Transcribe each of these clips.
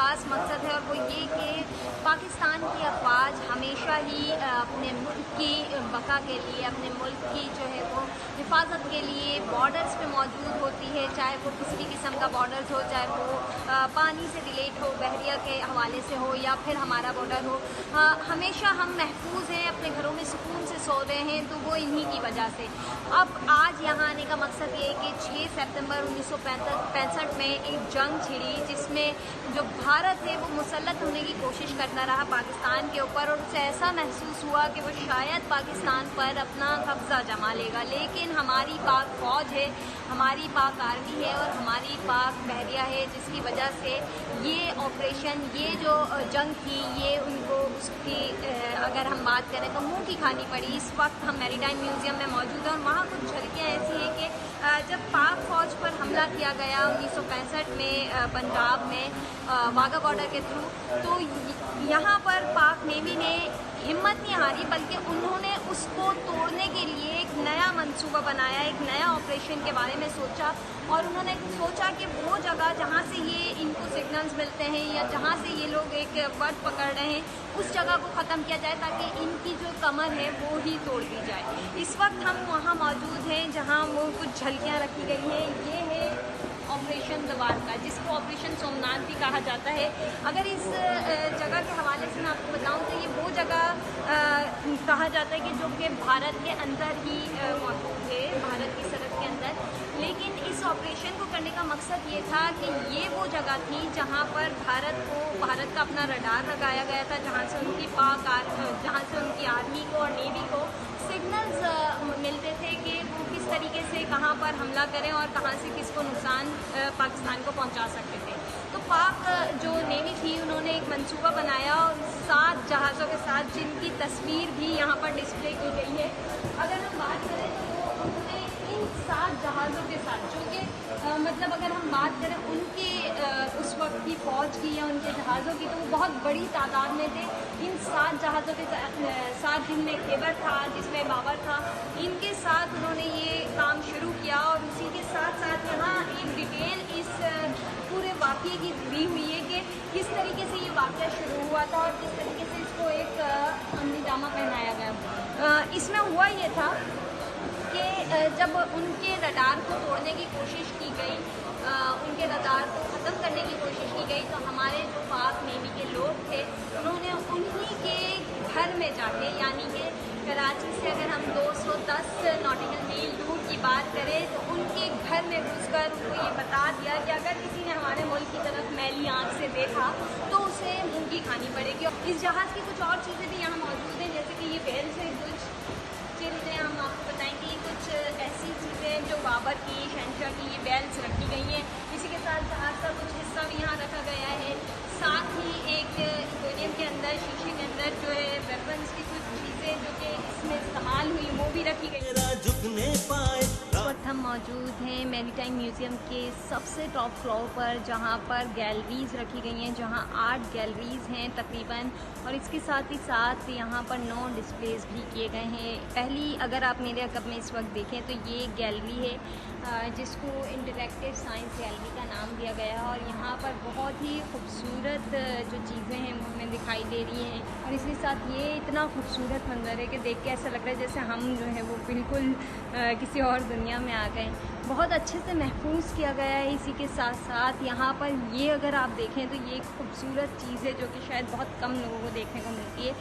ख़ास मकसद है और वो ये कि पाकिस्तान की अफवाज हमेशा ही अपने मुल्क की बका के लिए, अपने मुल्क की जो है वो हिफाजत के लिए बॉर्डर्स पे मौजूद होती है, चाहे वो किसी भी किस्म का बॉर्डर्स हो, चाहे वो पानी से रिलेट हो, बहरिया के हवाले से हो या फिर हमारा बॉर्डर हो। हमेशा हम महफूज हैं, अपने घरों में सुकून से सो रहे हैं, तो वो इन्हीं की वजह से। अब आज यहाँ आने का मकसद ये है कि 6 सितंबर 1965 में एक जंग छिड़ी जिसमें जो भारत है वो मुसल्लत होने की कोशिश करता रहा पाकिस्तान के ऊपर, और उसे ऐसा महसूस हुआ कि वो शायद पाकिस्तान पर अपना कब्ज़ा जमा लेगा। लेकिन हमारी पाक फ़ौज है, हमारी पाक आर्मी है और हमारी पाक बहरिया है, जिसकी वजह से ये ऑपरेशन, ये जो जंग थी, ये उनको उसकी अगर हम बात करें तो मुंह की खानी पड़ी। इस वक्त हम मैरीटाइम म्यूज़ियम में मौजूद हैं और वहाँ कुछ झलकियाँ ऐसी हैं कि जब पाक फ़ौज पर हमला किया गया 1965 में पंजाब में वाघा बॉर्डर के थ्रू, तो यहाँ पर पाक नेवी ने हिम्मत नहीं हारी, बल्कि उन्होंने उसको तोड़ने के लिए एक नया मंसूबा बनाया, एक नया ऑपरेशन के बारे में सोचा। और उन्होंने सोचा कि वो जगह जहाँ से ये इनको सिग्नल्स मिलते हैं या जहाँ से ये लोग एक वर्ड पकड़ रहे हैं, उस जगह को ख़त्म किया जाए ताकि इनकी जो कमर है वो ही तोड़ दी जाए। इस वक्त हम वहाँ मौजूद हैं जहाँ वो कुछ झलकियाँ रखी गई हैं। ये है ऑपरेशन द्वारका, जिसको ऑपरेशन सोमनाथ भी कहा जाता है। अगर इस जगह के हवाले से मैं आपको बताऊं तो ये वो जगह कहा जाता है कि जो कि भारत के अंदर ही मौजूद है, भारत की सरहद के अंदर। लेकिन इस ऑपरेशन को करने का मकसद ये था कि ये वो जगह थी जहाँ पर भारत का अपना रडार लगाया गया था, जहाँ से उनकी आर्मी को और नेवी को सिग्नल्स मिलते थे कि वो किस तरीके से कहाँ पर हमला करें और कहाँ से किसको नुकसान पाकिस्तान को पहुँचा सकते थे। तो पाक जो नेवी थी उन्होंने एक मंसूबा बनाया और 7 जहाज़ों के साथ, जिनकी तस्वीर भी यहाँ पर डिस्प्ले की गई है। अगर हम बात करें तो उन्होंने इन 7 जहाज़ों के साथ, जो कि मतलब अगर हम बात करें उनके उस वक्त की फ़ौज की या उनके जहाज़ों की, तो वो बहुत बड़ी तादाद में थे। इन 7 जहाज़ों के साथ जिनमें खैबर था, जिसमें बाबर था, इनके साथ उन्होंने ये काम शुरू किया। और उसी के साथ साथ यहाँ एक डिटेल इस पूरे वाक़ये की दी हुई है कि किस तरीके से ये वाक़या शुरू हुआ था और किस तरीके से इसको एक अमली जामा पहनाया गया। इसमें हुआ ये था कि जब उनके रडार को तोड़ने की कोशिश की गई, उनके रडार को ख़त्म करने की कोशिश की गई, तो हमारे जो पाक नेवी के लोग थे उन्होंने उन्हीं के घर में जाके, यानी कि कराची से अगर हम 210 नॉटिकल मील दूर की बात करें, तो उनके घर में घुसकर उनको ये बता दिया कि अगर किसी ने हमारे मुल्क की तरफ मैली आँख से देखा तो उसे मुँह की खानी पड़ेगी। इस जहाज़ की कुछ और चीज़ें भी यहाँ मौजूद हैं, जैसे कि ये बेल्स है, कुछ चीज़ें हम आपको बताएंगे। कुछ ऐसी चीज़ें जो बाबर की, शहनशाह की, ये बेल्स रखी गई हैं। इसी के साथ जहाज़ का कुछ हिस्सा भी यहाँ रखा गया है। साथ ही एक एक्वेरियम के अंदर, शीशे के अंदर जो है वेपन्स की कुछ चीज़ें जो कि इसमें इस्तेमाल हुई वो भी रखी गई। इस वक्त हम मौजूद हैं मैरीटाइम म्यूज़ियम के सबसे टॉप फ्लोर पर, जहाँ पर गैलरीज़ रखी गई हैं, जहाँ 8 गैलरीज़ हैं तकरीबन। और इसके साथ ही साथ यहाँ पर 9 डिस्प्लेज भी किए गए हैं। पहली अगर आप मेरे अकब में इस वक्त देखें तो ये गैलरी है जिसको इंटरैक्टिव साइंस गैलरी का नाम दिया गया है। और यहाँ पर बहुत ही खूबसूरत जो चीज़ें हैं वो हमें दिखाई दे रही हैं। और इसके साथ ये इतना खूबसूरत मंजर है कि देख के ऐसा लग रहा है जैसे हम जो है वो बिल्कुल किसी और दुनिया में आ गए। बहुत अच्छे से महफूज किया गया है। इसी के साथ साथ यहाँ पर ये अगर आप देखें तो ये एक खूबसूरत चीज़ है जो कि शायद बहुत कम लोगों को देखने को मिलती है।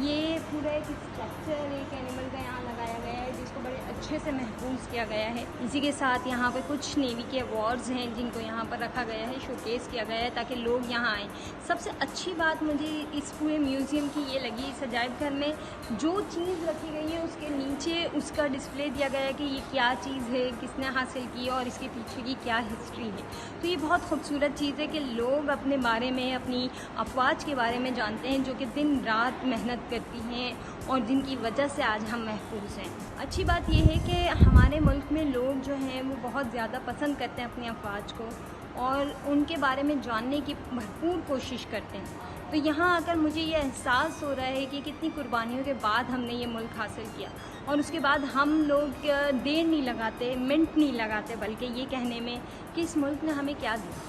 ये पूरा एक स्ट्रक्चर एक एनिमल का यहाँ लगाया गया है जिसको बड़े अच्छे से महफूज किया गया है। इसी के साथ यहाँ पर कुछ नेवी के अवार्ड्स हैं जिनको यहाँ पर रखा गया है, शोकेस किया गया है ताकि लोग यहाँ आएँ। सबसे अच्छी बात मुझे इस पूरे म्यूज़ियम की ये लगी, इस अजायब घर में जो चीज़ रखी गई है उसके नीचे उसका डिस्प्ले दिया गया है कि ये क्या चीज़ है, किसने हासिल की और इसके पीछे की क्या हिस्ट्री है। तो ये बहुत खूबसूरत चीज़ है कि लोग अपने बारे में, अपनी अफवाज के बारे में जानते हैं जो कि दिन रात मेहनत करती हैं और जिनकी वजह से आज हम महफूज हैं। अच्छी बात यह है कि हमारे मुल्क में लोग जो हैं वो बहुत ज़्यादा पसंद करते हैं अपनी अफवाज को और उनके बारे में जानने की भरपूर कोशिश करते हैं। तो यहाँ आकर मुझे ये एहसास हो रहा है कि कितनी कुर्बानियों के बाद हमने ये मुल्क हासिल किया और उसके बाद हम लोग देर नहीं लगाते, मिनट नहीं लगाते बल्कि ये कहने में कि इस मुल्क ने हमें क्या दिया।